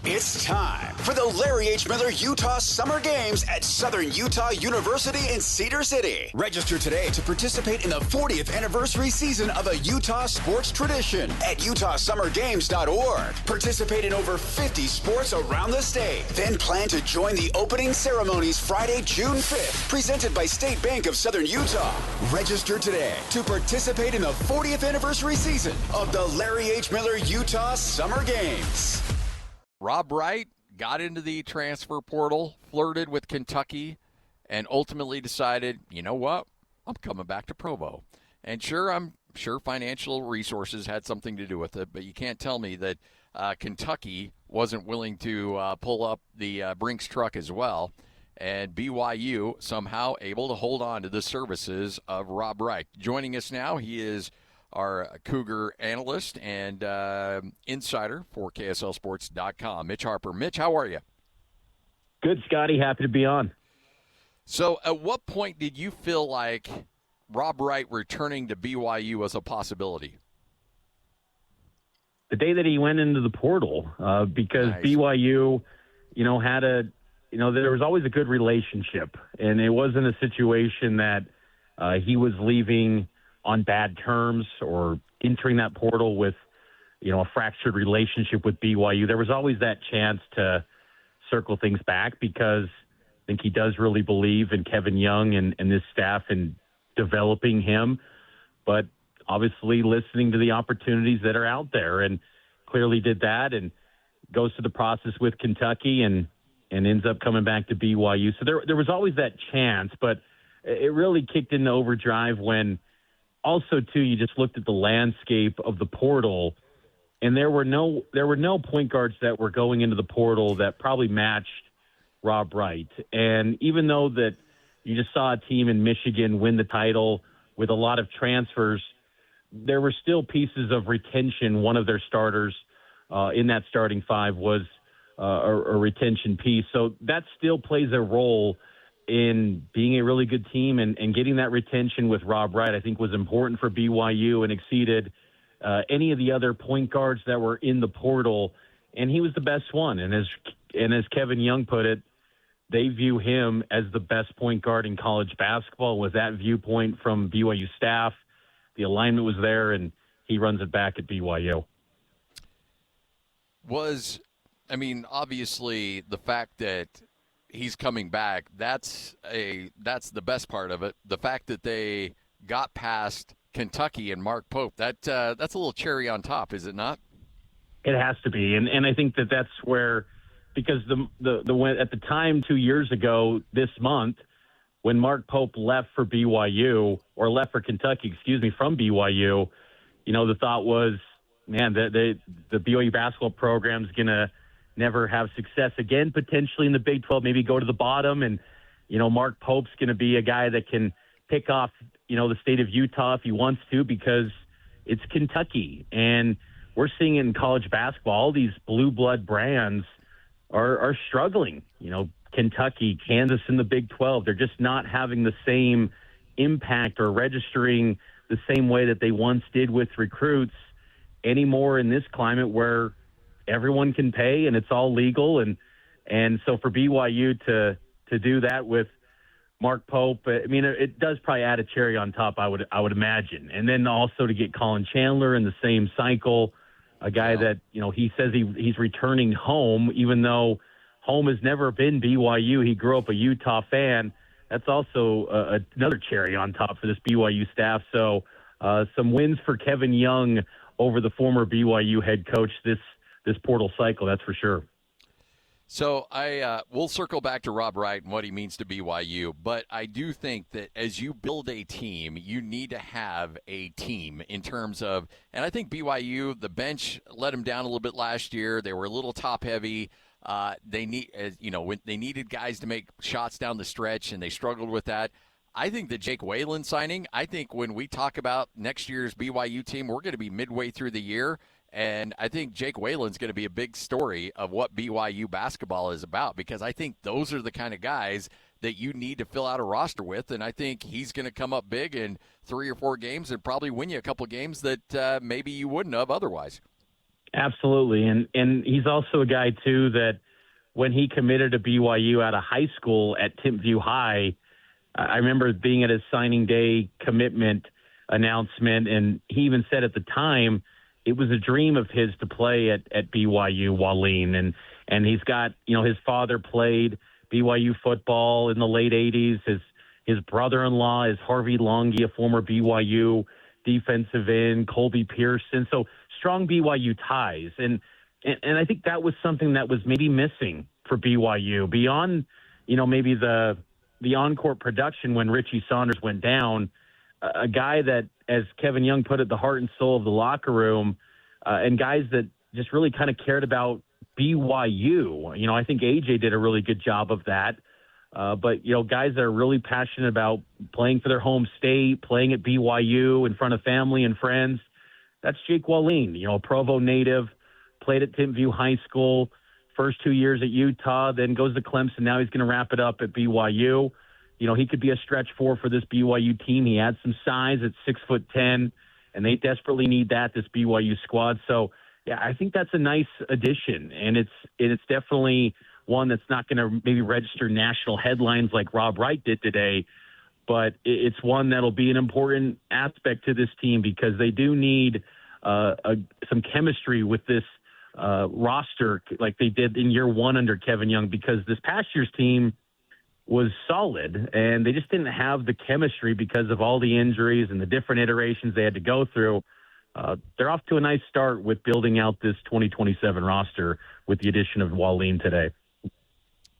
It's time for the Larry H. Miller Utah Summer Games at Southern Utah University in Cedar City. Register today to participate in the 40th anniversary season of a Utah sports tradition at utahsummergames.org. Participate in over 50 sports around the state. Then plan to join the opening ceremonies Friday, June 5th, presented by State Bank of Southern Utah. Register today to participate in the 40th anniversary season of the Larry H. Miller Utah Summer Games. Rob Wright got into the transfer portal, flirted with Kentucky, and ultimately decided, you know what, I'm coming back to Provo. And I'm sure financial resources had something to do with it, but you can't tell me that Kentucky wasn't willing to pull up the Brinks truck as well. And BYU somehow able to hold on to the services of Rob Wright. Joining us now, he is our Cougar analyst and insider for KSLSports.com, Mitch Harper. Mitch, how are you? Good, Scotty. Happy to be on. So at what point did you feel like Rob Wright returning to BYU was a possibility? The day that he went into the portal, because Nice. BYU, had there was always a good relationship, and it wasn't a situation that he was leaving on bad terms or entering that portal with, a fractured relationship with BYU. There was always that chance to circle things back because I think he does really believe in Kevin Young and this staff and developing him, but obviously listening to the opportunities that are out there, and clearly did that and goes through the process with Kentucky and ends up coming back to BYU. So there was always that chance, but it really kicked into overdrive when also, too, you just looked at the landscape of the portal, and there were no point guards that were going into the portal that probably matched Rob Wright. And even though that you just saw a team in Michigan win the title with a lot of transfers, there were still pieces of retention. One of their starters in that starting five was a retention piece. So that still plays a role in being a really good team, and getting that retention with Rob Wright, I think, was important for BYU and exceeded any of the other point guards that were in the portal, and he was the best one. And as Kevin Young put it, they view him as the best point guard in college basketball. With that viewpoint from BYU staff, the alignment was there, and he runs it back at BYU. Obviously, the fact that he's coming back, that's the best part of it. The fact that they got past Kentucky and Mark Pope, that's a little cherry on top, is it not? It has to be, and I think that's where, because the at the time 2 years ago this month, when Mark Pope left for BYU, or left for Kentucky, from BYU, the thought was, man, the BYU basketball program's gonna never have success again, potentially in the Big 12, maybe go to the bottom. And, Mark Pope's going to be a guy that can pick off, the state of Utah if he wants to, because it's Kentucky. And we're seeing it in college basketball. All these blue blood brands are struggling. Kentucky, Kansas in the Big 12, they're just not having the same impact or registering the same way that they once did with recruits anymore in this climate where everyone can pay and it's all legal. And so for BYU to do that with Mark Pope, it does probably add a cherry on top, I would imagine. And then also to get Colin Chandler in the same cycle, a guy that, he says he's returning home, even though home has never been BYU. He grew up a Utah fan. That's also another cherry on top for this BYU staff. So some wins for Kevin Young over the former BYU head coach this portal cycle, that's for sure. So we'll circle back to Rob Wright and what he means to BYU, but I do think that as you build a team, you need to have a team in terms of, and I think BYU, the bench let them down a little bit last year. They were a little top heavy. They needed guys to make shots down the stretch, and they struggled with that. I think the Jake Wallen signing, I think when we talk about next year's BYU team, we're going to be midway through the year. And I think Jake Whalen's going to be a big story of what BYU basketball is about, because I think those are the kind of guys that you need to fill out a roster with. And I think he's going to come up big in 3 or 4 games and probably win you a couple games that maybe you wouldn't have otherwise. Absolutely. And he's also a guy, too, that when he committed to BYU out of high school at Timpview High, I remember being at his signing day commitment announcement, and he even said at the time it was a dream of his to play at BYU, Wallen. And he's got, his father played BYU football in the late 80s. His brother-in-law is Harvey Longy, a former BYU defensive end, Colby Pearson. So strong BYU ties. And I think that was something that was maybe missing for BYU beyond, maybe the on-court production when Richie Saunders went down. A guy that, as Kevin Young put it, the heart and soul of the locker room, and guys that just really kind of cared about BYU. I think AJ did a really good job of that. But guys that are really passionate about playing for their home state, playing at BYU in front of family and friends. That's Jake Wallen, a Provo native, played at Timpview High School, first 2 years at Utah, then goes to Clemson. Now he's going to wrap it up at BYU. He could be a stretch four for this BYU team. He had some size at 6'10", and they desperately need that, this BYU squad. So, yeah, I think that's a nice addition, and it's definitely one that's not going to maybe register national headlines like Rob Wright did today, but it's one that'll be an important aspect to this team because they do need some chemistry with this roster like they did in year one under Kevin Young, because this past year's team was solid and they just didn't have the chemistry because of all the injuries and the different iterations they had to go through. They're off to a nice start with building out this 2027 roster with the addition of Wallen today.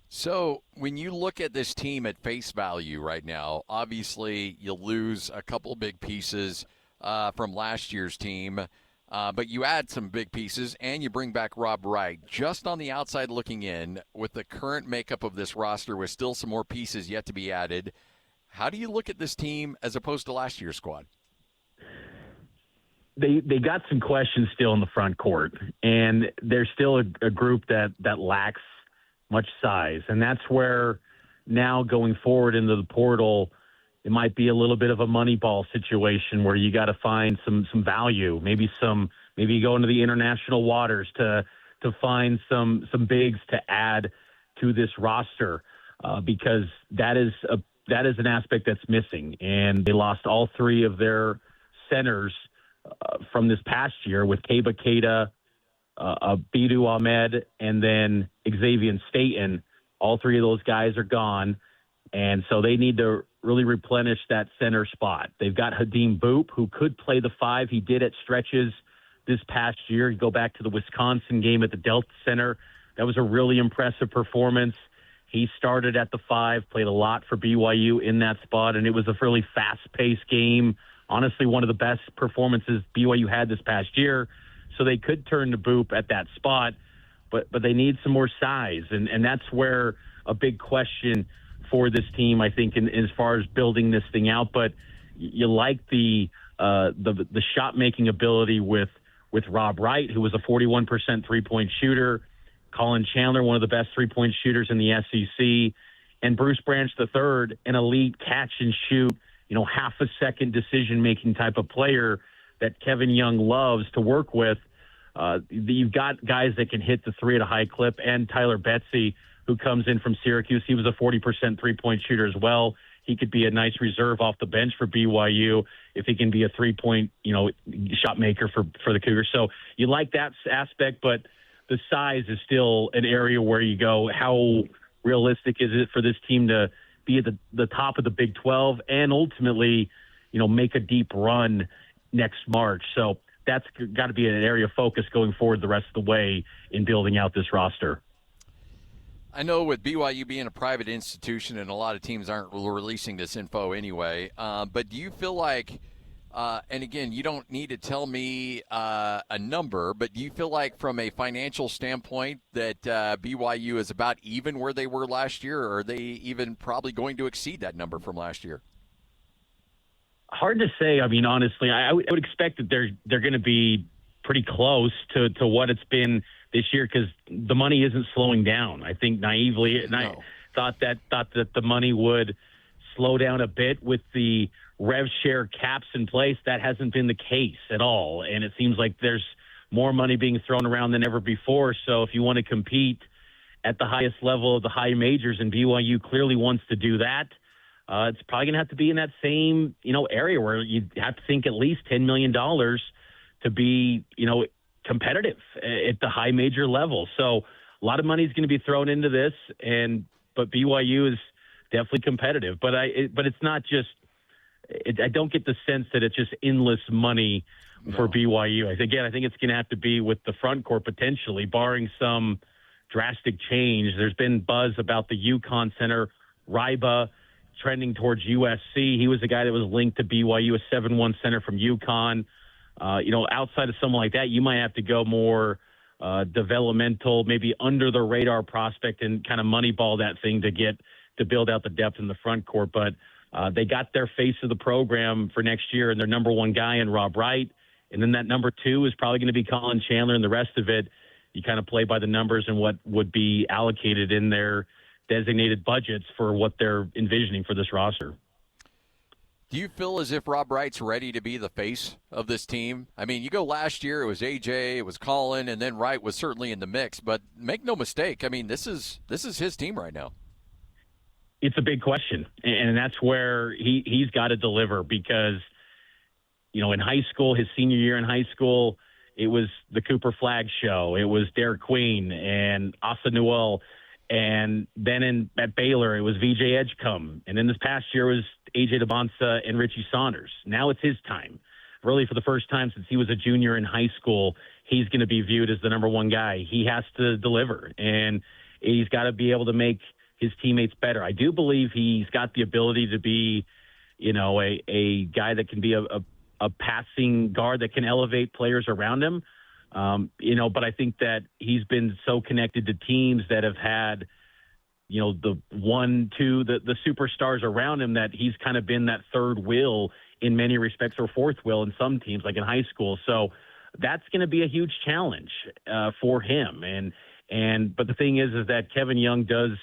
So when you look at this team at face value right now, obviously you lose a couple big pieces from last year's team, but you add some big pieces and you bring back Rob Wright. Just on the outside looking in, with the current makeup of this roster with still some more pieces yet to be added, how do you look at this team as opposed to last year's squad? They got some questions still in the front court, and there's still a group that lacks much size. And that's where now going forward into the portal, it might be a little bit of a money ball situation where you got to find some value, maybe you go into the international waters to find some bigs to add to this roster, because that is an aspect that's missing. And they lost all three of their centers from this past year with Keba Keita, Bidu Ahmed, and then Xavier Staten. All three of those guys are gone, and so they need to really replenish that center spot. They've got Hadim Boop, who could play the 5. He did at stretches this past year. You go back to the Wisconsin game at the Delta Center. That was a really impressive performance. He started at the 5, played a lot for BYU in that spot, and it was a really fast-paced game. Honestly, one of the best performances BYU had this past year. So they could turn to Boop at that spot, but they need some more size. And that's where a big question for this team, I think, as far as building this thing out. But you like the shot-making ability with Rob Wright, who was a 41% three-point shooter, Colin Chandler, one of the best three-point shooters in the SEC, and Bruce Branch III, an elite catch-and-shoot, half-a-second decision-making type of player that Kevin Young loves to work with. You've got guys that can hit the three at a high clip, and Tyler Betsy, who comes in from Syracuse. He was a 40% three-point shooter as well. He could be a nice reserve off the bench for BYU if he can be a three-point, shot maker for the Cougars. So you like that aspect, but the size is still an area where you go, how realistic is it for this team to be at the top of the Big 12 and ultimately, make a deep run next March? So that's got to be an area of focus going forward the rest of the way in building out this roster. I know with BYU being a private institution and a lot of teams aren't releasing this info anyway, but do you feel like, and again, you don't need to tell me a number, but do you feel like from a financial standpoint that BYU is about even where they were last year, or are they even probably going to exceed that number from last year? Hard to say. I mean, honestly, I would expect that they're going to be pretty close to what it's been this year, because the money isn't slowing down. I think naively, and I thought that the money would slow down a bit with the rev share caps in place. That hasn't been the case at all, and it seems like there's more money being thrown around than ever before. So if you want to compete at the highest level of the high majors, and BYU clearly wants to do that, it's probably going to have to be in that same, area where you have to think at least $10 million to be, competitive at the high major level. So a lot of money is going to be thrown into this, but BYU is definitely competitive. But it's not just. I don't get the sense that it's just endless money for BYU. I think it's going to have to be with the front court potentially, barring some drastic change. There's been buzz about the UConn center, Ryba, trending towards USC. He was a guy that was linked to BYU, a 7-1 center from UConn. Outside of someone like that, you might have to go more developmental, maybe under the radar prospect and kind of moneyball that thing to build out the depth in the front court. But they got their face of the program for next year and their number one guy in Rob Wright. And then that number two is probably going to be Colin Chandler, and the rest of it, you kind of play by the numbers and what would be allocated in their designated budgets for what they're envisioning for this roster. Do you feel as if Rob Wright's ready to be the face of this team? I mean, you go last year, it was AJ, it was Colin, and then Wright was certainly in the mix. But make no mistake, I mean, this is his team right now. It's a big question, and that's where he's got to deliver because, in high school, his senior year in high school, it was the Cooper Flagg show. It was Derek Queen and Asa Newell. And then at Baylor, it was VJ Edgecombe. And then this past year it was AJ DeBonsa and Richie Saunders. Now it's his time. Really, for the first time since he was a junior in high school, he's going to be viewed as the number one guy. He has to deliver, and he's got to be able to make his teammates better. I do believe he's got the ability to be, a guy that can be a passing guard that can elevate players around him. But I think that he's been so connected to teams that have had, the the superstars around him, that he's kind of been that third wheel in many respects, or fourth wheel in some teams, like in high school. So that's going to be a huge challenge for him. But the thing is that Kevin Young does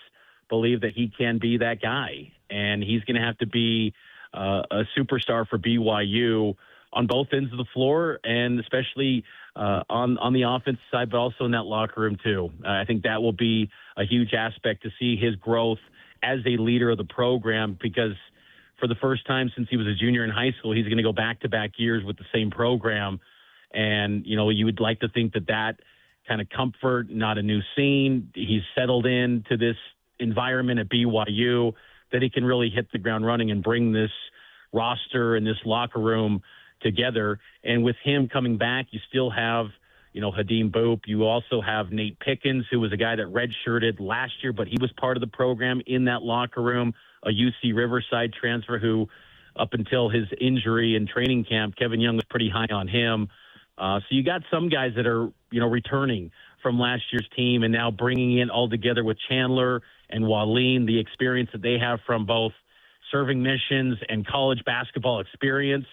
believe that he can be that guy, and he's going to have to be a superstar for BYU on both ends of the floor, and especially on the offensive side, but also in that locker room too. I think that will be a huge aspect to see his growth as a leader of the program, because for the first time since he was a junior in high school, he's going to go back-to-back years with the same program. And, you would like to think that kind of comfort, not a new scene, he's settled into this environment at BYU, that he can really hit the ground running and bring this roster and this locker room together. And with him coming back, you still have, Hadim Boop. You also have Nate Pickens, who was a guy that redshirted last year, but he was part of the program in that locker room, a UC Riverside transfer who, up until his injury in training camp, Kevin Young was pretty high on him. So you got some guys that are, returning from last year's team and now bringing in all together with Chandler and Wallen, the experience that they have from both serving missions and college basketball experience.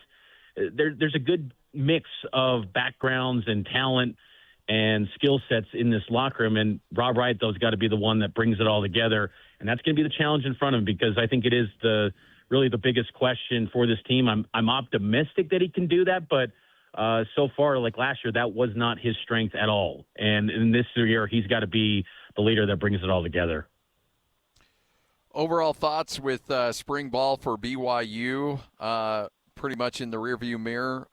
There's a good mix of backgrounds and talent and skill sets in this locker room. And Rob Wright, though, has got to be the one that brings it all together. And that's going to be the challenge in front of him, because I think it is really the biggest question for this team. I'm optimistic that he can do that, but so far, like last year, that was not his strength at all. And in this year, he's got to be the leader that brings it all together. Overall thoughts with spring ball for BYU, pretty much in the rearview mirror.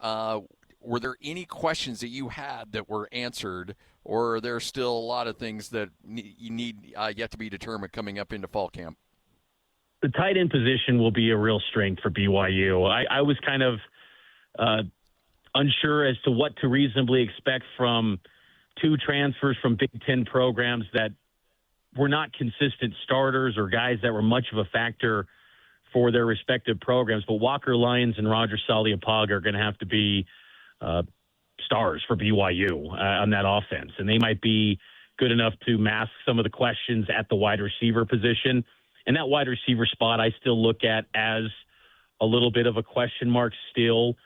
Were there any questions that you had that were answered, or are there still a lot of things that you need yet to be determined coming up into fall camp? The tight end position will be a real strength for BYU. I was kind of unsure as to what to reasonably expect from two transfers from Big Ten programs that were not consistent starters or guys that were much of a factor for their respective programs. But Walker Lyons and Roger Saliapaga are going to have to be stars for BYU on that offense. And they might be good enough to mask some of the questions at the wide receiver position. And that wide receiver spot I still look at as a little bit of a question mark still.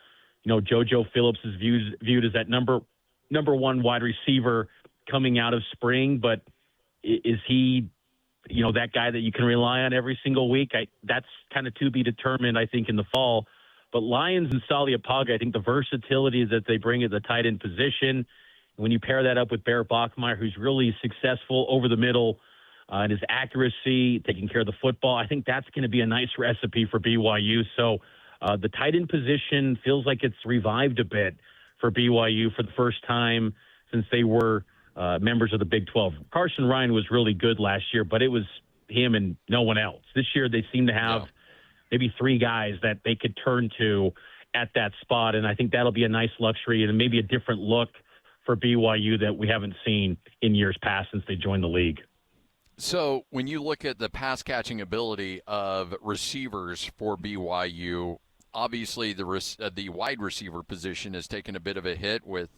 JoJo Phillips is viewed as that number one wide receiver coming out of spring, but is he, that guy that you can rely on every single week? That's kind of to be determined, I think, in the fall. But Lyons and Saliapaga, I think the versatility that they bring at the tight end position when you pair that up with Barrett Bachmeier, who's really successful over the middle in his accuracy, taking care of the football, I think that's going to be a nice recipe for BYU. So the tight end position feels like it's revived a bit for BYU for the first time since they were members of the Big 12. Carson Ryan was really good last year, but it was him and no one else. This year they seem to have maybe three guys that they could turn to at that spot, and I think that'll be a nice luxury and maybe a different look for BYU that we haven't seen in years past since they joined the league. So when you look at the pass-catching ability of receivers for BYU, obviously the wide receiver position has taken a bit of a hit with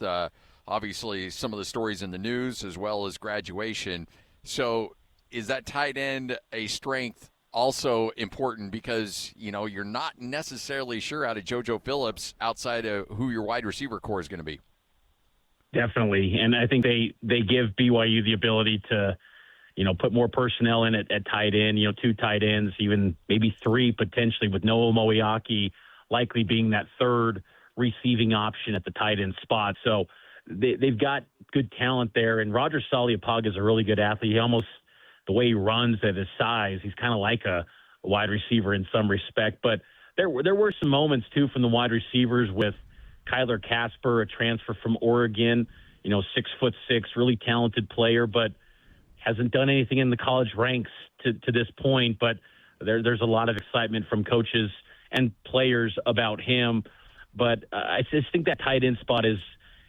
obviously some of the stories in the news as well as graduation. So is that tight end a strength also important because, you know, you're not necessarily sure out of JoJo Phillips outside of who your wide receiver core is going to be? Definitely. And I think they give BYU the ability to, you know, put more personnel in at tight end, you know, two tight ends, even maybe three potentially, with Noah Moeaki likely being that third receiving option at the tight end spot. So they've got good talent there. And Roger Saliapaga is a really good athlete. He almost, the way he runs at his size, he's kind of like a wide receiver in some respect. But there were some moments, too, from the wide receivers with Kyler Casper, a transfer from Oregon, you know, 6'6", really talented player, but hasn't done anything in the college ranks to this point. But there's a lot of excitement from coaches and players about him. But I just think that tight end spot is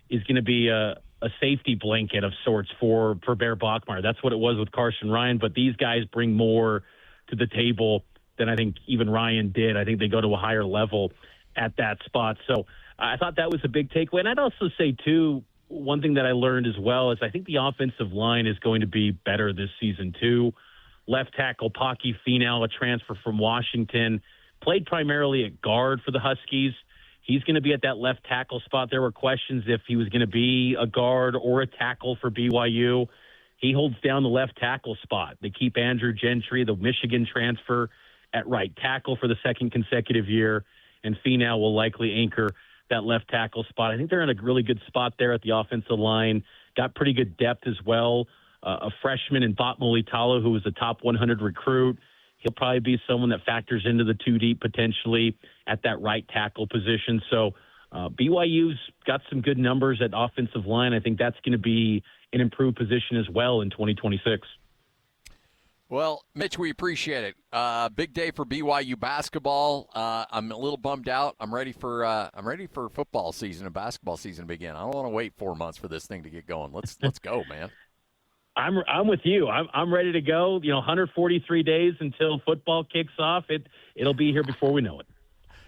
going to be a safety blanket of sorts for Barrett Bachmeier. That's what it was with Carson Ryan. But these guys bring more to the table than I think even Ryan did. I think they go to a higher level at that spot. So I thought that was a big takeaway. And I'd also say, too, one thing that I learned as well is I think the offensive line is going to be better this season, too. Left tackle Paki Finau, a transfer from Washington, played primarily at guard for the Huskies. He's going to be at that left tackle spot. There were questions if he was going to be a guard or a tackle for BYU. He holds down the left tackle spot. They keep Andrew Gentry, the Michigan transfer, at right tackle for the second consecutive year, and Finau will likely anchor that left tackle spot. I think they're in a really good spot there at the offensive line. Got pretty good depth as well. A freshman in Bot Molitalo, who was a top 100 recruit. He'll probably be someone that factors into the two deep potentially at that right tackle position. So BYU's got some good numbers at offensive line. I think that's going to be an improved position as well in 2026. Well, Mitch, we appreciate it. Big day for BYU basketball. I'm a little bummed out. I'm ready for football season and basketball season to begin. I don't want to wait 4 months for this thing to get going. Let's go, man. I'm with you. I'm ready to go. You know, 143 days until football kicks off. It'll be here before we know it.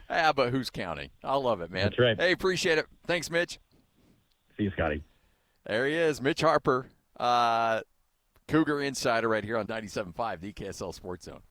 Yeah, but who's counting? I love it, man. That's right. Hey, appreciate it. Thanks, Mitch. See you, Scotty. There he is, Mitch Harper, Cougar Insider right here on 97.5, the KSL Sports Zone.